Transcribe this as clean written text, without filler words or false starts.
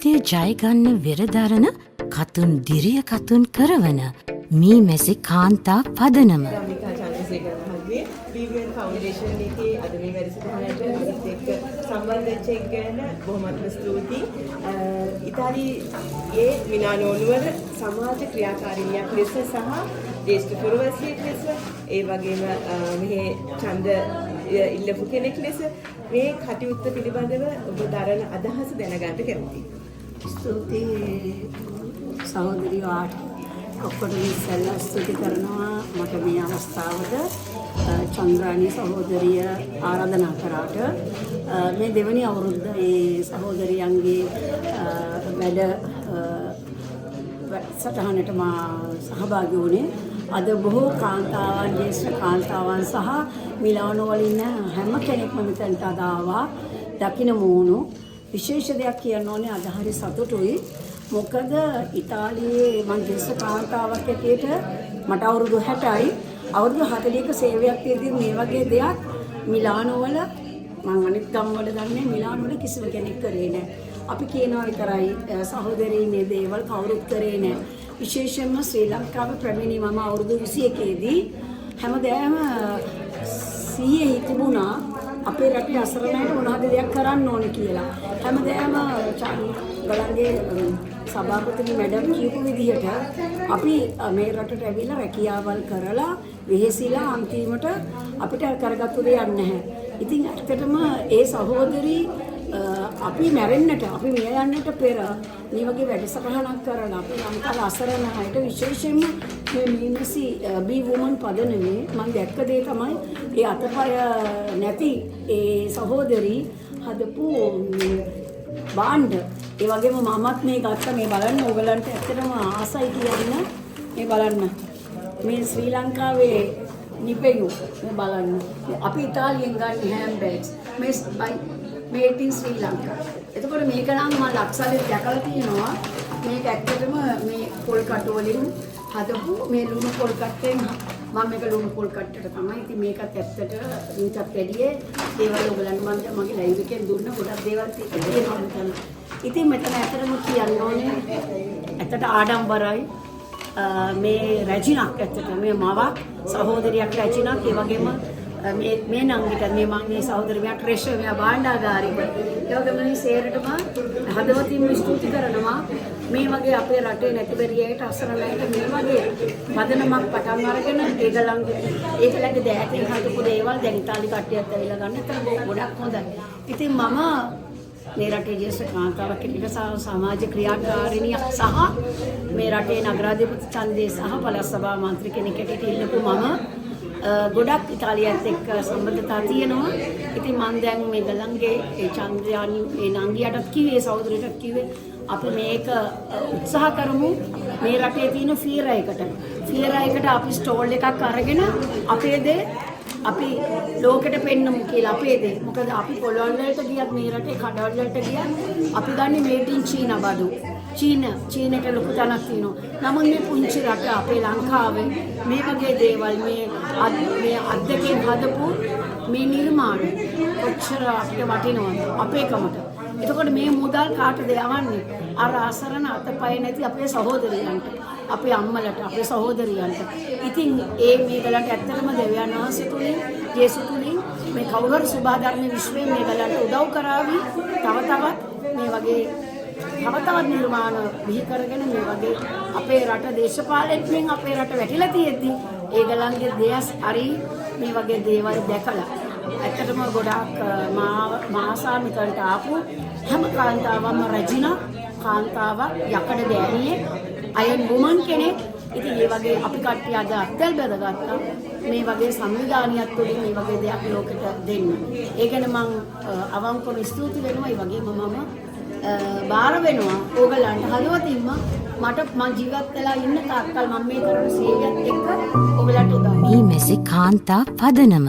ජීවිතය ජයගන්න වෙරදරන කතුන් දිරිය කතුන් කරවන මී මැසි කාන්තා පදනම. රමිකා චන්ද්‍රසේකර මහත්මිය BBN ෆවුන්ඩේෂන් එකේ අද මේ වැඩසටහනට අපිත් එක්ක සම්බන්ධ වෙච්ච එක ගැන බොහොමත්ම ස්තුතියි. ඉතාලියේ මිලානෝ නුවර සමාජ ක්‍රියාකාරිනියක් ලෙස සහ ජ්‍යෙෂ්ඨ පුරවැසියෙක් ලෙස ඒ වගේම මෙහි ඡන්ද ඉල්ලපු කෙනෙක් ලෙස මේ කටයුත්ත පිළිබඳව ඔබ දරන අදහස දැනගන්න කැමතියි. ස්තුතියි සහෝදරියට ඔක්කොටම ඉස්සෙල්ලා ස්තුති කරනවා මට මේ අවස්ථාවට චන්ද්‍රානි සහෝදරිය ආරාධනා කරාට මේ දෙවැනි අවුරුද්ද ඒ සහෝදරියන්ගේ වැඩ සටහනට මා සහභාගී වුණේ. අද බොහෝ කාන්තාවන් ජ්‍යෙෂ්ඨ කාන්තාවන් සහ මිලානෝ වල ඉන්න හැම කෙනෙක්ම මෙතනට අද ආවා. දකින්න මූණු විශේෂ දෙයක් කියන්න ඕනේ අද හරි සතුටුයි. මොකද ඉතාලියේ මම ජ්‍යෙෂ්ඨ කාන්තාවක් හැටියට මට අවුරුදු 60යි. අවුරුදු 40ක සේවයක් තියදී මේ වගේ දෙයක් මිලානෝ වල මම අනිත් ගම් වල දන්නේ මිලානෝ වල කිසිම කෙනෙක් කරේ නැහැ. අපි කියනවා විතරයි සහෝදරී මේ දේවල් කවුරුත් කරේ නැහැ. විශේෂයෙන්ම ශ්‍රී ලංකාවේ ප්‍රවීණ මම අවුරුදු 21 දී හැමදාම සීයේ තිබුණා අපේ රටේ අසරණයින්ට මොනවද දෙයක් කරන්න ඕනේ කියලා. හැමදාම ගලන්ගේ සභාපති මැඩම් කියපු විදිහට අපි මේ රටට ඇවිල්ලා රැකියාවල් කරලා වෙහෙසිලා අන්තිමට අපිට කරගත්තු දෙයක් නැහැ. ඉතින් ඇත්තටම ඒ සහෝදරී අපි මැරෙන්නට අපි මිය යන්නට පෙර මේ වගේ වැඩසටහනක් කරලා අපි ලංකාවේ අසරණ අයට විශේෂයෙන්ම මේ මීමැසි බී වුමන් පදනමේ මම දැක්ක දේ තමයි ඒ අතපය නැති ඒ සහෝදරී හදපු බාණ්ඩ. ඒ වගේම මමත් මේ ගත්ත මේ බලන්න ඕගලන්ට ඇත්තටම ආසයි කියන මේ බලන්න මේ ශ්‍රී ලංකාවේ නිපෙයු මේ බලන්න අපි ඉතාලියෙන් ගන්න හෑම් බෑග්ස් මේ made in Sri Lanka. එතකොට මේක නම් මම ලක්ෂලෙත් දැකලා තියෙනවා. මේක ඇත්තටම මේ පොල් කටු වලින් හදපු මේ ලුණු පොල් කට්ටෙන් මම මේක ලුණු පොල් කට්ටට තමයි. ඉතින් මේකත් ඇත්තට ඊටත් වැඩිය දේවල් ඔයගලන්ට මම මගේ ලයිව් එකෙන් දුන්න ගොඩක් දේවල් තියෙනවා මෙතන. ඉතින් මෙතන ඇත්තටම කියන්න ඕනේ ඇත්තට ආඩම්බරයි මේ රැජිනක් ඇත්තට මේ මවක් සහෝදරියක් රැජිනක් ඒ වගේම මේ නංගිට මේ මම මේ සහෝදරියට රේෂෝ මෙයා භාණ්ඩාගාරික ඒ වගේම මේ සේරටම හදවතින්ම ස්තුති කරනවා මේ වගේ අපේ රටේ නැති බැරියට අසරණයිට මේ වගේ පදනමක් පටන් අරගෙන ඒගොල්ලන්ගේ දෑතින් හදපු දේවල් දැන් ඉතාලි කට්ටියත් ඇවිල්ලා ගන්න. ඒක ගොඩක් හොඳයි. ඉතින් මම මේ රටේ ජ්‍යෙෂ්ඨ කාන්තාවක් කෙනෙක් සමාජ ක්‍රියාකාරිනියක් සහ මේ රටේ නගරාධිපති ඡන්දේ සහ පළාත් සභා මන්ත්‍රී කෙනෙක් හැටියට ඉන්නකෝ මම ගොඩක් ඉතාලියත් එක්ක සම්බන්ධතා තියෙනවා. ඉතින් මම දැන් මේ ගලන්ගේ ඒ චන්ද්‍රයානි ඒ නංගියටත් කිව්වේ සහෝදරයටත් කිව්වේ අපි මේක උත්සාහ කරමු මේ රටේ තියෙන ෆියර් එකට අපි ස්ටෝල් එකක් අරගෙන අපේ දේ අපි ලෝකෙට පෙන්නමු කියලා අපේ දේ. මොකද අපි පොළොල් වලට ගියත් මේ රටේ කඩවල් වලට ගියත් අපි ගන්නේ මේඩ් ඉන් චීනා බඩු. චීනට ලොකු තැනක් තියෙනවා. නමුත් මේ පුංචි රට අපේ ලංකාවේ මේ වගේ දේවල් මේ අද්දකින් හදපු මේ නිර්මාණ කොච්චර අපිට වටිනවද අපේකමට. එතකොට මේ මුදල් කාටද යවන්නේ? අර අසරණ අතපය නැති අපේ සහෝදරියන්ට, අපේ අම්මලට, අපේ සහෝදරියන්ට. ඉතින් මේගලන්ට ඇත්තටම දෙවියන් වහන්සේ තුලින්, යේසු තුලින් මේ කවුරුහරි සුභාධර්ම විශ්වයෙන් මේගලන්ට උදව් කරાવી තව මේ වගේ තව නිර්මාණ බිහි කරගෙන මේ වගේ අපේ රට දේශපාලනයෙන් අපේ රට වැටිලා තියෙද්දි ඒගලන්ගේ දෙයස් හරි මේ වගේ දේවල් දැකලා ඇත්තටම ගොඩාක් මාසාමිකන්ට ආපු හැම කාන්තාවක්ම රජින කාන්තාවක් යකඩ දෑනියේ අයන් වුමන් කෙනෙක්. ඉතින් මේ වගේ අපි කට්ටිය අද අත්දැල් බැදගත්තා මේ වගේ සංවිධානයක් තුළින් මේ වගේ දෙයක් ලෝකෙට දෙන්න. ඒ ගැන මම අවංකව ස්තුති වෙනවා. ඒ වගේම මම බාර වෙනවා ඕගලන්ට හදවතින්ම මම ජීවත් වෙලා ඉන්න තාක්කල් මම මේ කරන සේවයත් එක්ක ඕගලන්ට උදව්. මී මැසි කාන්තා පදනම